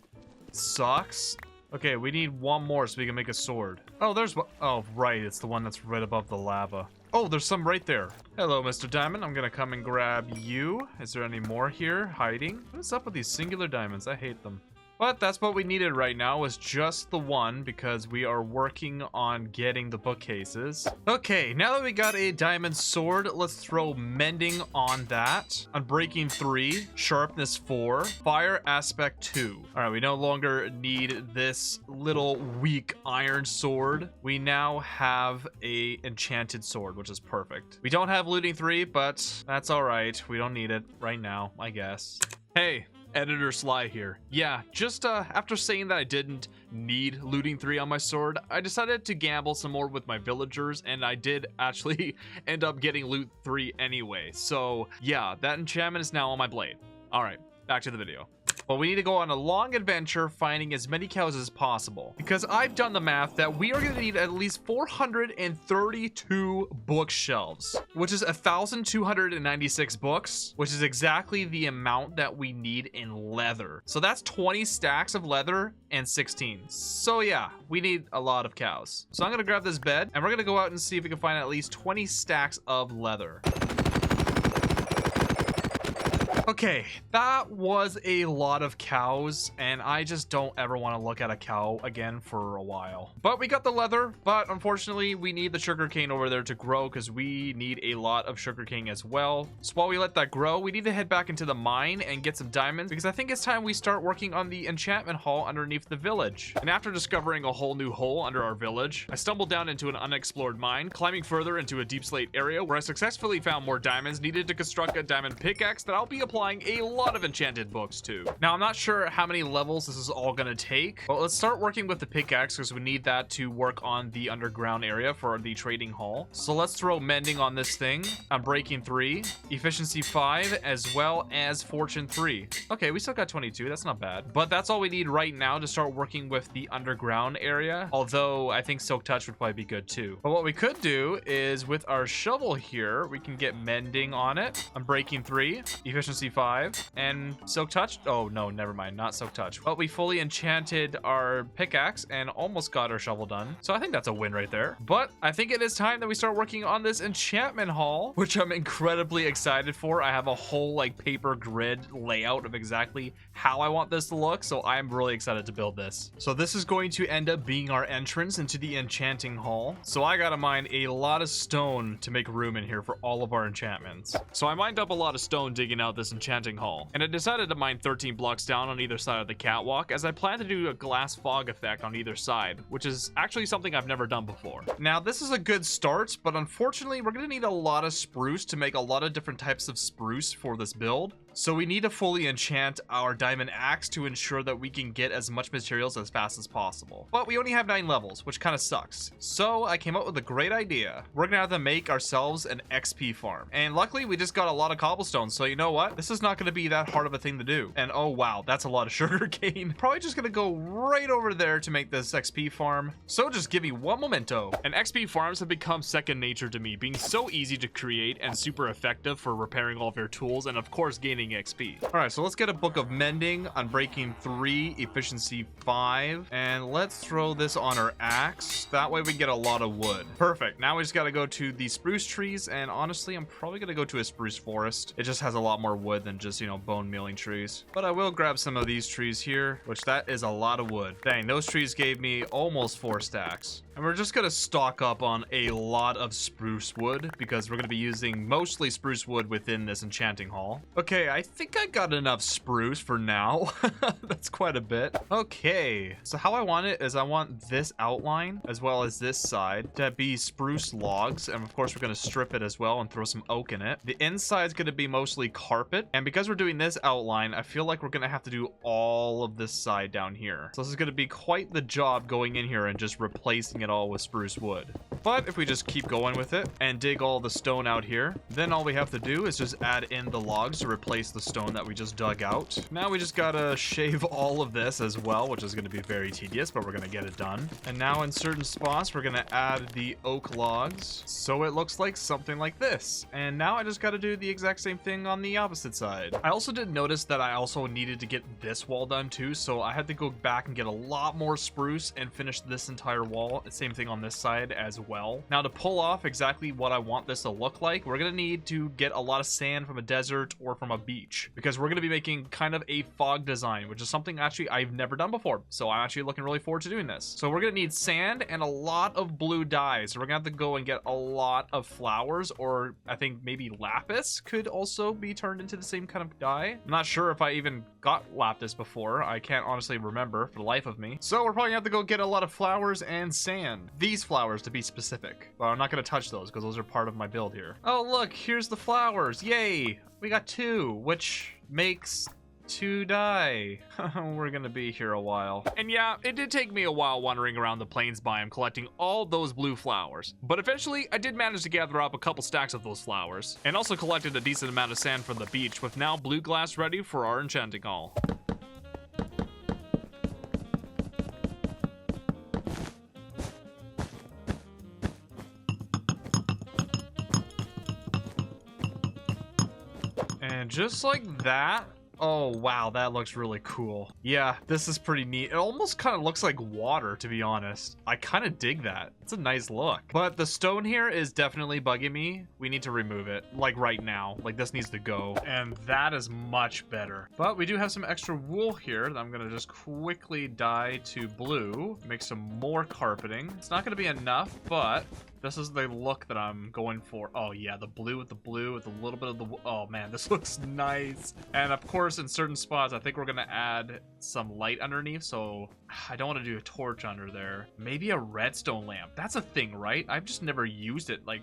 sucks. Okay, we need one more so we can make a sword. Oh, there's one. Oh, right. It's the one that's right above the lava. Oh, there's some right there. Hello, Mr. Diamond. I'm gonna come and grab you. Is there any more here hiding? What's up with these singular diamonds? I hate them. But that's what we needed right now, was just the one, because we are working on getting the bookcases. Okay, now that we got a diamond sword, let's throw mending on that. Unbreaking 3, Sharpness 4, Fire Aspect 2. All right, we no longer need this little weak iron sword. We now have a enchanted sword, which is perfect. We don't have looting 3, but that's all right. We don't need it right now, I guess. Hey. Editor Sly here. Yeah, just after saying that I didn't need looting 3 on my sword, I decided to gamble some more with my villagers, and I did actually end up getting loot 3 anyway. So yeah, that enchantment is now on my blade. All right, back to the video. Well, we need to go on a long adventure finding as many cows as possible, because I've done the math that we are going to need at least 432 bookshelves, which is 1,296 books, which is exactly the amount that we need in leather. So that's 20 stacks of leather and 16. So yeah, we need a lot of cows. So I'm going to grab this bed and we're going to go out and see if we can find at least 20 stacks of leather. Okay, that was a lot of cows, and I just don't ever want to look at a cow again for a while. But we got the leather, but unfortunately, we need the sugarcane over there to grow because we need a lot of sugarcane as well. So while we let that grow, we need to head back into the mine and get some diamonds because I think it's time we start working on the enchantment hall underneath the village. And after discovering a whole new hole under our village, I stumbled down into an unexplored mine, climbing further into a deep slate area where I successfully found more diamonds needed to construct a diamond pickaxe that I'll be applying a lot of enchanted books too. Now, I'm not sure how many levels this is all gonna take, but let's start working with the pickaxe because we need that to work on the underground area for the trading hall. So let's throw mending on this thing. Unbreaking 3, Efficiency 5, as well as Fortune 3. Okay, we still got 22. That's not bad. But that's all we need right now to start working with the underground area. Although I think Silk Touch would probably be good too. But what we could do is with our shovel here, we can get mending on it. Unbreaking 3, Efficiency 5, and Silk Touch. Oh no, never mind, not Silk Touch. But we fully enchanted our pickaxe and almost got our shovel done. So I think that's a win right there. But I think it is time that we start working on this enchantment hall, which I'm incredibly excited for. I have a whole like paper grid layout of exactly how I want this to look. So I'm really excited to build this. So this is going to end up being our entrance into the enchanting hall. So I gotta mine a lot of stone to make room in here for all of our enchantments. So I mined up a lot of stone digging out this enchanting hall. And I decided to mine 13 blocks down on either side of the catwalk, as I plan to do a glass fog effect on either side, which is actually something I've never done before. Now, this is a good start, but unfortunately, we're gonna need a lot of spruce to make a lot of different types of spruce for this build. So we need to fully enchant our diamond axe to ensure that we can get as much materials as fast as possible. But we only have 9 levels, which kind of sucks. So I came up with a great idea. We're gonna have to make ourselves an XP farm. And luckily we just got a lot of cobblestone, so you know what? This is not gonna be that hard of a thing to do. And oh wow, that's a lot of sugar cane. Probably just gonna go right over there to make this XP farm. So just give me one memento. And XP farms have become second nature to me, being so easy to create and super effective for repairing all of your tools and of course gaining XP. All right, so let's get a book of mending, unbreaking 3, efficiency 5, and let's throw this on our axe. That way we get a lot of wood. Perfect. Now we just got to go to the spruce trees, and honestly, I'm probably going to go to a spruce forest. It just has a lot more wood than just, you know, bone mealing trees. But I will grab some of these trees here, which that is a lot of wood. Dang, those trees gave me almost 4 stacks. And we're just gonna stock up on a lot of spruce wood because we're gonna be using mostly spruce wood within this enchanting hall. Okay, I think I got enough spruce for now. That's quite a bit. Okay, so how I want it is I want this outline as well as this side to be spruce logs. And of course we're gonna strip it as well and throw some oak in it. The inside's gonna be mostly carpet. And because we're doing this outline, I feel like we're gonna have to do all of this side down here. So this is gonna be quite the job going in here and just replacing it all with spruce wood. But if we just keep going with it and dig all the stone out here, then all we have to do is just add in the logs to replace the stone that we just dug out. Now we just gotta shave all of this as well, which is gonna be very tedious, but we're gonna get it done. And now in certain spots, we're gonna add the oak logs, so it looks like something like this. And now I just gotta do the exact same thing on the opposite side. I also did notice that I also needed to get this wall done too, so I had to go back and get a lot more spruce and finish this entire wall. Same thing on this side as well. Now to pull off exactly what I want this to look like, we're gonna need to get a lot of sand from a desert or from a beach, because we're gonna be making kind of a fog design, which is something actually I've never done before. So I'm actually looking really forward to doing this. So we're gonna need sand and a lot of blue dyes. So we're gonna have to go and get a lot of flowers, or I think maybe lapis could also be turned into the same kind of dye. I'm not sure if I even got lapis before. I can't honestly remember for the life of me. So we're probably gonna have to go get a lot of flowers and sand. These flowers to be specific. But I'm not going to touch those because those are part of my build here. Oh look, here's the flowers. Yay! We got 2, which makes 2 dye. We're gonna be here a while. And yeah, it did take me a while wandering around the plains biome collecting all those blue flowers. But eventually, I did manage to gather up a couple stacks of those flowers. And also collected a decent amount of sand from the beach, with now blue glass ready for our enchanting hall. And just like that, oh wow, that looks really cool. Yeah, this is pretty neat. It almost kind of looks like water, to be honest. I kind of dig that. It's a nice look. But the stone here is definitely bugging me. We need to remove it, like right now. Like this needs to go. And that is much better. But we do have some extra wool here that I'm gonna just quickly dye to blue. Make some more carpeting. It's not gonna be enough, but this is the look that I'm going for. Oh yeah, the blue with a little bit of the, oh man, this looks nice. And of course, in certain spots, I think we're gonna add some light underneath, so I don't want to do a torch under there. Maybe a redstone lamp. That's a thing, right? I've just never used it, like,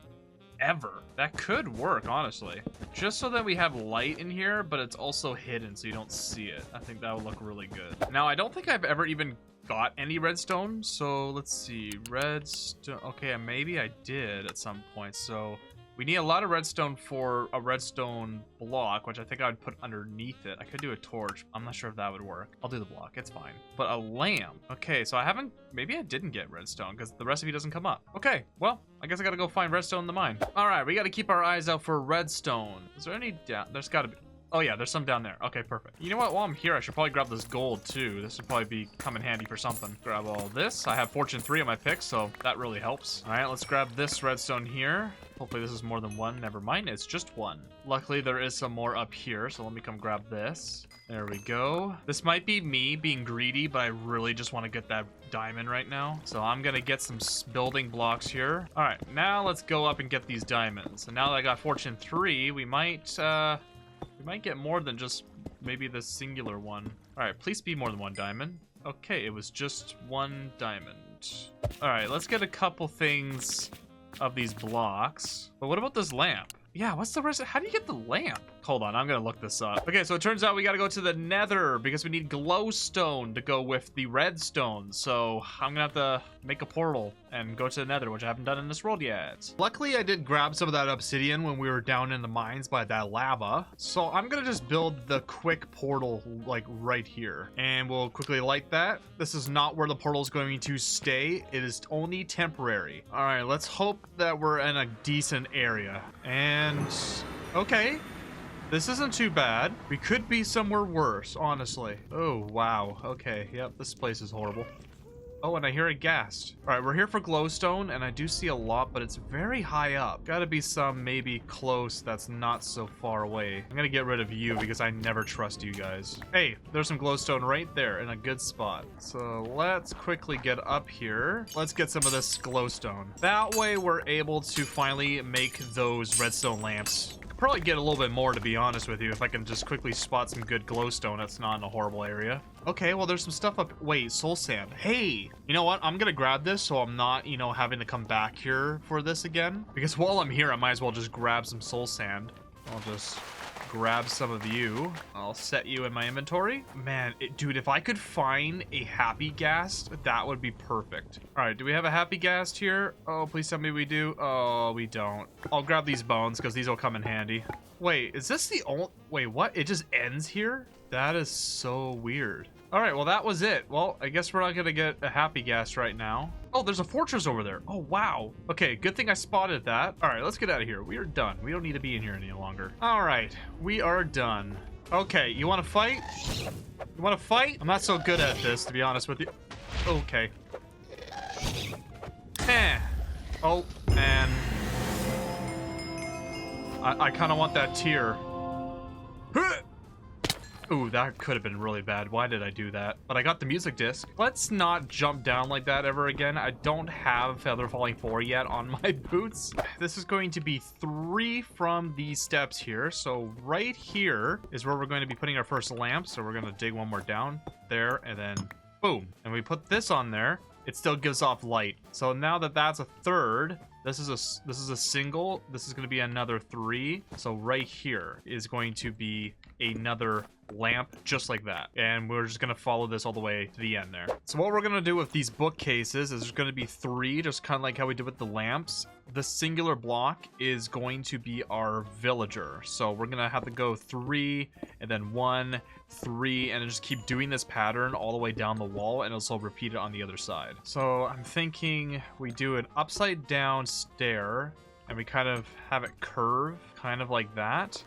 ever. That could work, honestly. Just so that we have light in here, but it's also hidden so you don't see it. I think that would look really good. Now, I don't think I've ever even got any redstone, so let's see. Redstone. Okay, maybe I did at some point, so we need a lot of redstone for a redstone block, which I think I would put underneath it. I could do a torch. I'm not sure if that would work. I'll do the block. It's fine. But a lamp. Okay, so I haven't... Maybe I didn't get redstone because the recipe doesn't come up. Okay, well, I guess I gotta go find redstone in the mine. All right, we gotta keep our eyes out for redstone. Is there any down... There's gotta be... Oh yeah, there's some down there. Okay, perfect. You know what? While I'm here, I should probably grab this gold too. This would probably be come in handy for something. Grab all this. I have Fortune 3 on my pick, so that really helps. All right, let's grab this redstone here. Hopefully this is more than one. Never mind, it's just one. Luckily, there is some more up here, so let me come grab this. There we go. This might be me being greedy, but I really just want to get that diamond right now. So I'm gonna get some building blocks here. All right, now let's go up and get these diamonds. And now that I got Fortune 3, we might We might get more than just maybe the singular one. All right, please be more than 1 diamond. Okay, it was just 1 diamond. All right, let's get a couple things of these blocks. But what about this lamp? Yeah, what's the rest? How do you get the lamp? Hold on, I'm gonna look this up. Okay, so it turns out we gotta go to the nether because we need glowstone to go with the redstone. So I'm gonna have to make a portal and go to the nether, which I haven't done in this world yet. Luckily, I did grab some of that obsidian when we were down in the mines by that lava. So I'm gonna just build the quick portal like right here. And we'll quickly light that. This is not where the portal is going to stay. It is only temporary. All right, let's hope that we're in a decent area. And okay. This isn't too bad. We could be somewhere worse, honestly. Oh, wow. Okay, yep, this place is horrible. Oh, and I hear a ghast. All right, we're here for glowstone, and I do see a lot, but it's very high up. Gotta be some maybe close that's not so far away. I'm gonna get rid of you because I never trust you guys. Hey, there's some glowstone right there in a good spot. So let's quickly get up here. Let's get some of this glowstone. That way we're able to finally make those redstone lamps. Probably get a little bit more, to be honest with you, if I can just quickly spot some good glowstone that's not in a horrible area. Okay, well, there's some stuff up. Wait, soul sand. Hey, you know what? I'm gonna grab this so I'm not, you know, having to come back here for this again. Because while I'm here, I might as well just grab some soul sand. I'll just grab some of you. I'll set you in my inventory. Man, dude, if I could find a happy ghast, that would be perfect. All right, do we have a happy ghast here? Oh, please tell me we do. Oh, we don't. I'll grab these bones because these will come in handy. Wait, is this the only... Wait, what? It just ends here? That is so weird. All right, well, that was it. Well, I guess we're not gonna get a happy ghast right now. Oh, there's a fortress over there. Oh, wow. Okay, good thing I spotted that. All right, let's get out of here. We are done. We don't need to be in here any longer. All right, we are done. Okay, you want to fight? You want to fight? I'm not so good at this, to be honest with you. Okay. Oh, and I kind of want that tear. Ooh, that could have been really bad. Why did I do that? But I got the music disc. Let's not jump down like that ever again. I don't have Feather Falling 4 yet on my boots. This is going to be 3 from these steps here. So right here is where we're going to be putting our first lamp. So we're going to dig one more down there and then boom. And we put this on there. It still gives off light. So now that that's a third, this is a single. This is going to be another 3. So right here is going to be another lamp just like that, and we're just gonna follow this all the way to the end there. So what we're gonna do with these bookcases is there's gonna be 3, just kind of like how we did with the lamps. The singular block is going to be our villager, so we're gonna have to go 3 and then 1, 3, and just keep doing this pattern all the way down the wall, and also repeat it on the other side. So I'm thinking we do an upside down stair and we kind of have it curve kind of like that.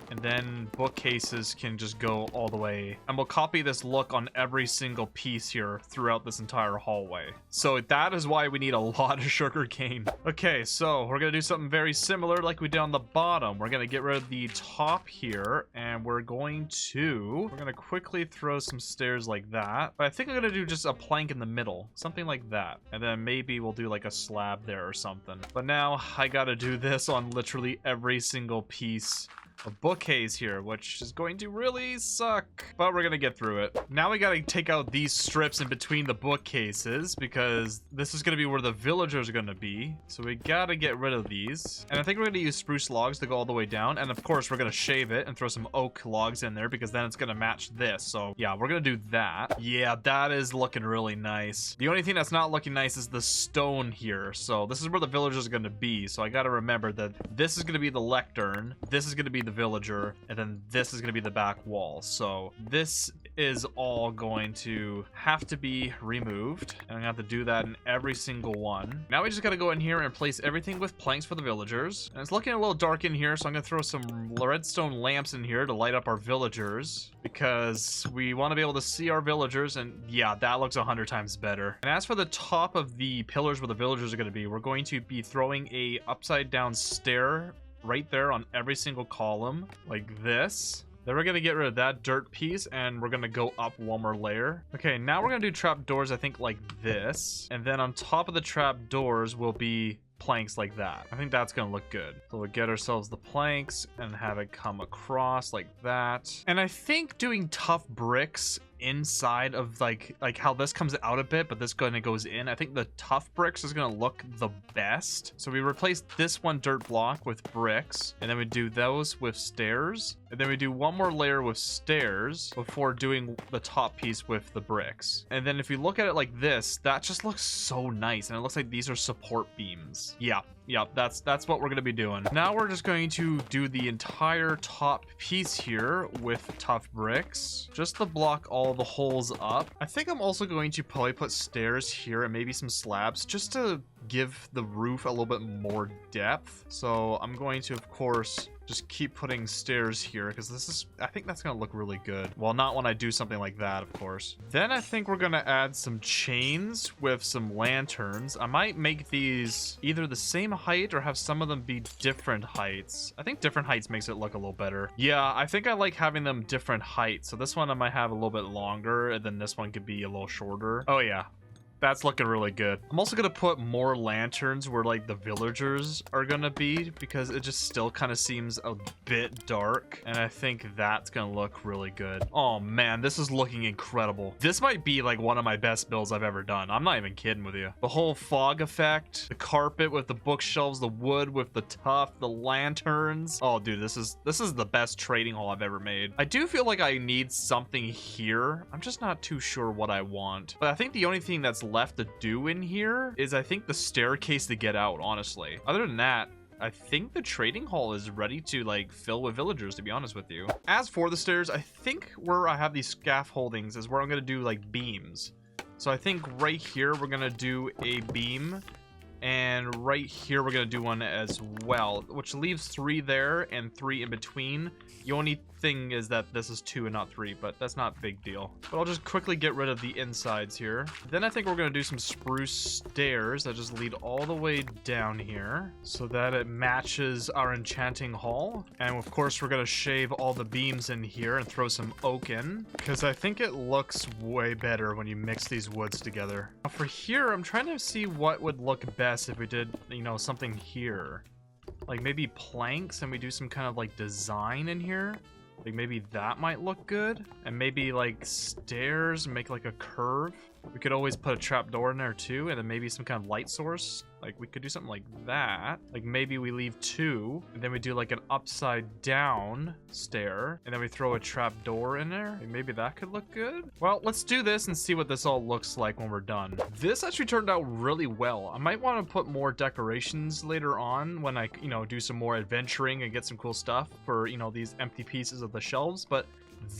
And then bookcases can just go all the way. And we'll copy this look on every single piece here throughout this entire hallway. So that is why we need a lot of sugar cane. Okay, so we're going to do something very similar like we did on the bottom. We're going to get rid of the top here. And we're going to quickly throw some stairs like that. But I think I'm going to do just a plank in the middle. Something like that. And then maybe we'll do like a slab there or something. But now I got to do this on literally every single piece a bookcase here, which is going to really suck, but we're gonna get through it. Now we gotta take out these strips in between the bookcases because this is gonna be where the villagers are gonna be, so we gotta get rid of these. And I think we're gonna use spruce logs to go all the way down, and of course we're gonna shave it and throw some oak logs in there because then it's gonna match this. So yeah, we're gonna do that. Yeah, that is looking really nice. The only thing that's not looking nice is the stone here. So this is where the villagers are gonna be, so I gotta remember that this is gonna be the lectern, this is gonna be the villager, and then this is going to be the back wall. So this is all going to have to be removed, and I'm gonna have to do that in every single one. Now we just got to go in here and place everything with planks for the villagers, and it's looking a little dark in here, so I'm gonna throw some redstone lamps in here to light up our villagers because we want to be able to see our villagers. And yeah, that looks 100 times better. And as for the top of the pillars where the villagers are going to be, we're going to be throwing a upside down stair right there on every single column like this. Then we're gonna get rid of that dirt piece and we're gonna go up one more layer. Okay, now we're gonna do trap doors, I think like this, and then on top of the trap doors will be planks like that. I think that's gonna look good. So we'll get ourselves the planks and have it come across like that. And I think doing tough bricks inside of like how this comes out a bit, but this kind of goes in. I think the tough bricks is gonna look the best. So we replace this one dirt block with bricks, and then we do those with stairs, and then we do one more layer with stairs before doing the top piece with the bricks. And then if you look at it like this, that just looks so nice, and it looks like these are support beams. Yeah, that's what we're gonna be doing. Now we're just going to do the entire top piece here with tough bricks, just to block all the holes up. I think I'm also going to probably put stairs here and maybe some slabs just to give the roof a little bit more depth. So I'm going to, of course, just keep putting stairs here because I think that's gonna look really good. Well, not when I do something like that, of course. Then I think we're gonna add some chains with some lanterns. I might make these either the same height or have some of them be different heights. I think different heights makes it look a little better. Yeah, I think I like having them different heights. So this one I might have a little bit longer, and then this one could be a little shorter. Oh yeah, that's looking really good. I'm also gonna put more lanterns where like the villagers are gonna be, because it just still kind of seems a bit dark, and I think that's gonna look really good. Oh man, this is looking incredible. This might be like one of my best builds I've ever done. I'm not even kidding with you. The whole fog effect, the carpet with the bookshelves, the wood with the tuff, the lanterns. Oh dude, this is the best trading hall I've ever made. I do feel like I need something here. I'm just not too sure what I want, but I think the only thing that's left to do in here is I think the staircase to get out, honestly. Other than that, I think the trading hall is ready to like fill with villagers, to be honest with you. As for the stairs, I think where I have these scaffoldings is where I'm gonna do like beams. So I think right here we're gonna do a beam, and right here we're gonna do one as well, which leaves 3 there and 3 in between. The only thing is that this is 2 and not 3, but that's not a big deal. But I'll just quickly get rid of the insides here. Then I think we're gonna do some spruce stairs that just lead all the way down here so that it matches our enchanting hall. And of course we're gonna shave all the beams in here and throw some oak in, because I think it looks way better when you mix these woods together. Now for here, I'm trying to see what would look best if we did, you know, something here. Like maybe planks, and we do some kind of like design in here. Like maybe that might look good. And maybe like stairs, make like a curve. We could always put a trapdoor in there too, and then maybe some kind of light source. Like we could do something like that. Like maybe we leave 2, and then we do like an upside down stair, and then we throw a trapdoor in there. Like maybe that could look good. Well, let's do this and see what this all looks like when we're done. This actually turned out really well. I might want to put more decorations later on when I, you know, do some more adventuring and get some cool stuff for, you know, these empty pieces of the shelves, but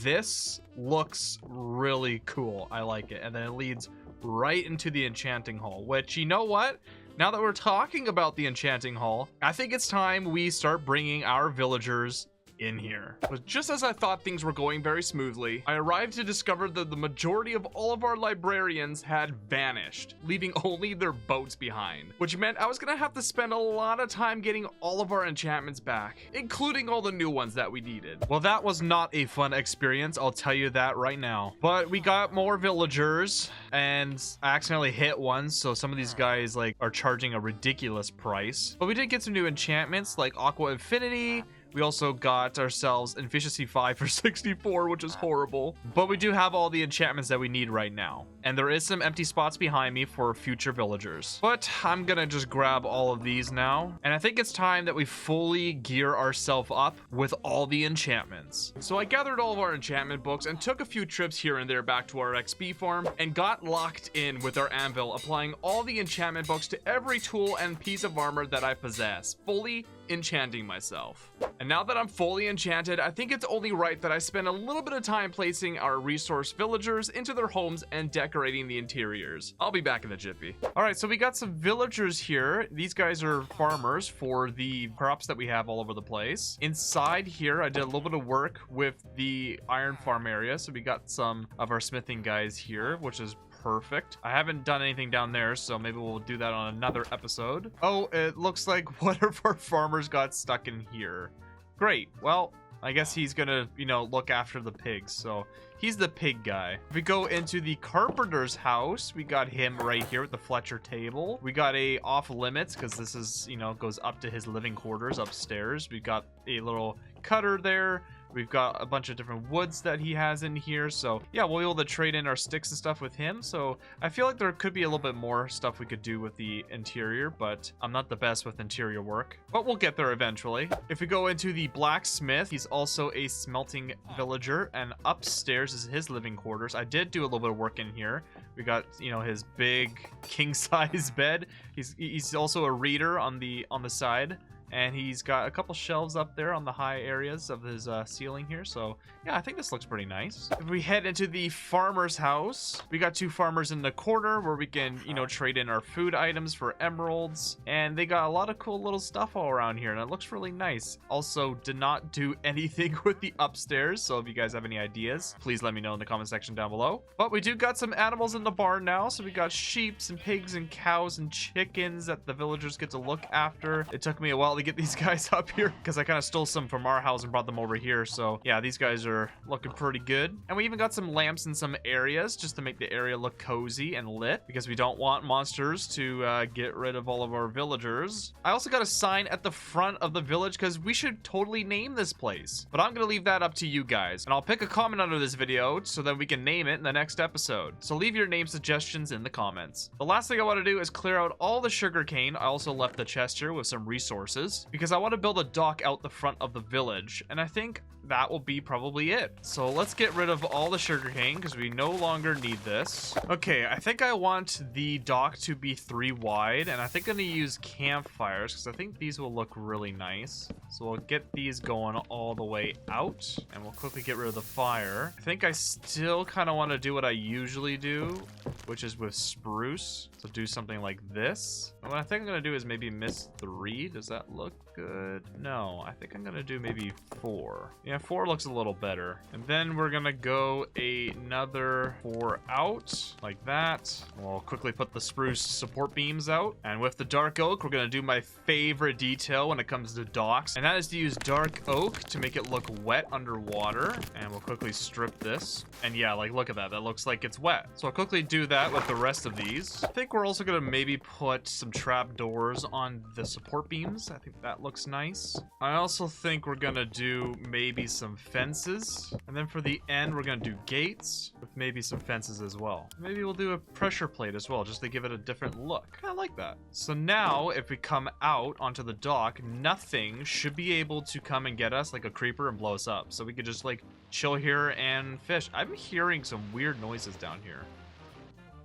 this looks really cool. I like it. And then it leads right into the enchanting hall, which, you know what? Now that we're talking about the enchanting hall, I think it's time we start bringing our villagers in here. But just as I thought things were going very smoothly, I arrived to discover that the majority of all of our librarians had vanished, leaving only their boats behind, which meant I was gonna have to spend a lot of time getting all of our enchantments back, including all the new ones that we needed. Well, that was not a fun experience, I'll tell you that right now. But we got more villagers, and I accidentally hit one, so some of these guys like are charging a ridiculous price. But we did get some new enchantments like Aqua Infinity. We also got ourselves Efficiency 5 for 64, which is horrible. But we do have all the enchantments that we need right now. And there is some empty spots behind me for future villagers. But I'm gonna just grab all of these now. And I think it's time that we fully gear ourselves up with all the enchantments. So I gathered all of our enchantment books and took a few trips here and there back to our XP farm and got locked in with our anvil, applying all the enchantment books to every tool and piece of armor that I possess, fully enchanting myself. And now that I'm fully enchanted, I think it's only right that I spend a little bit of time placing our resource villagers into their homes and decorating the interiors. I'll be back in a jiffy. All right, so we got some villagers here. These guys are farmers for the crops that we have all over the place. Inside here, I did a little bit of work with the iron farm area. So we got some of our smithing guys here, which is perfect. I haven't done anything down there, so maybe we'll do that on another episode. Oh, it looks like one of our farmers got stuck in here. Great. Well, I guess he's gonna, you know, look after the pigs. So he's the pig guy. If we go into the carpenter's house, we got him right here with the Fletcher table. We got a off limits because this is, you know, goes up to his living quarters upstairs. We got a little cutter there. We've got a bunch of different woods that he has in here. So yeah, we'll be able to trade in our sticks and stuff with him. So I feel like there could be a little bit more stuff we could do with the interior, but I'm not the best with interior work, but we'll get there eventually. If we go into the blacksmith, he's also a smelting villager, and upstairs is his living quarters. I did do a little bit of work in here. We got, you know, his big king size bed. He's also a reader on the side. And he's got a couple shelves up there on the high areas of his ceiling here. So yeah, I think this looks pretty nice. If we head into the farmer's house, we got two farmers in the corner where we can, you know, trade in our food items for emeralds. And they got a lot of cool little stuff all around here, and it looks really nice. Also, did not do anything with the upstairs. So if you guys have any ideas, please let me know in the comment section down below. But we do got some animals in the barn now. So we got sheep and pigs and cows and chickens that the villagers get to look after. It took me a while to get these guys up here because I kind of stole some from our house and brought them over here. So yeah, these guys are looking pretty good. And we even got some lamps in some areas just to make the area look cozy and lit because we don't want monsters to get rid of all of our villagers. I also got a sign at the front of the village because we should totally name this place, but I'm gonna leave that up to you guys, and I'll pick a comment under this video so that we can name it in the next episode. So leave your name suggestions in the comments. The last thing I want to do is clear out all the sugarcane. I also left the chest here with some resources because I want to build a dock out the front of the village, and I think that will be probably it. So let's get rid of all the sugarcane because we no longer need this. Okay, I think I want the dock to be 3 wide, and I think I'm gonna use campfires because I think these will look really nice. So we'll get these going all the way out, and we'll quickly get rid of the fire. I think I still kind of want to do what I usually do, which is with spruce. So do something like this. And what I think I'm gonna do is maybe miss 3. Does that look good? No, I think I'm gonna do maybe 4. Yeah, 4 looks a little better. And then we're gonna go another 4 out like that. We'll quickly put the spruce support beams out. And with the dark oak, we're gonna do my favorite detail when it comes to docks, and that is to use dark oak to make it look wet underwater. And we'll quickly strip this. And yeah, like look at that. That looks like it's wet. So I'll quickly do that with the rest of these. I think we're also gonna maybe put some trap doors on the support beams. I think that looks nice. I also think we're gonna do maybe some fences, and then for the end we're gonna do gates with maybe some fences as well. Maybe we'll do a pressure plate as well just to give it a different look. I like that. So now if we come out onto the dock, nothing should be able to come and get us like a creeper and blow us up, so we could just like chill here and fish. I'm hearing some weird noises down here.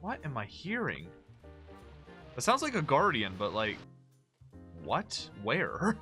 What am I hearing? It sounds like a guardian, but like, what? Where?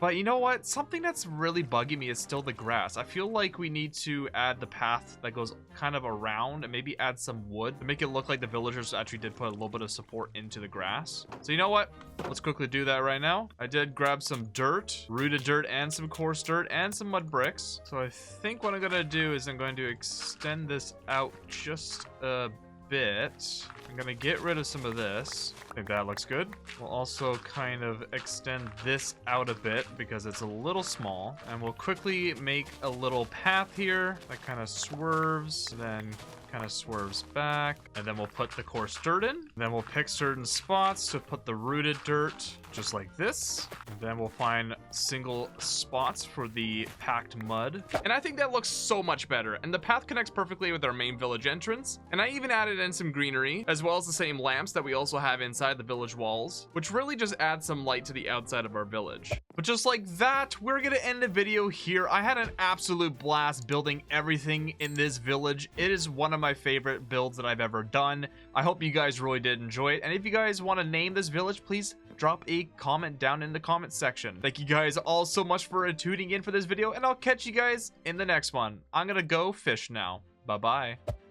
But you know what? Something that's really bugging me is still the grass. I feel like we need to add the path that goes kind of around and maybe add some wood to make it look like the villagers actually did put a little bit of support into the grass. So you know what? Let's quickly do that right now. I did grab some dirt, rooted dirt, and some coarse dirt, and some mud bricks. So I think what I'm gonna do is I'm going to extend this out just a bit. I'm gonna get rid of some of this. I think that looks good. We'll also kind of extend this out a bit because it's a little small, and we'll quickly make a little path here that kind of swerves, then kind of swerves back, and then we'll put the coarse dirt in. Then we'll pick certain spots to put the rooted dirt, just like this. And then we'll find single spots for the packed mud. And I think that looks so much better. And the path connects perfectly with our main village entrance. And I even added in some greenery, as well as the same lamps that we also have inside the village walls, which really just adds some light to the outside of our village. But just like that, we're gonna end the video here. I had an absolute blast building everything in this village. It is one of my favorite builds that I've ever done. I hope you guys really did enjoy it. And if you guys want to name this village, please drop a comment down in the comment section. Thank you guys all so much for tuning in for this video, and I'll catch you guys in the next one. I'm gonna go fish now. Bye-bye.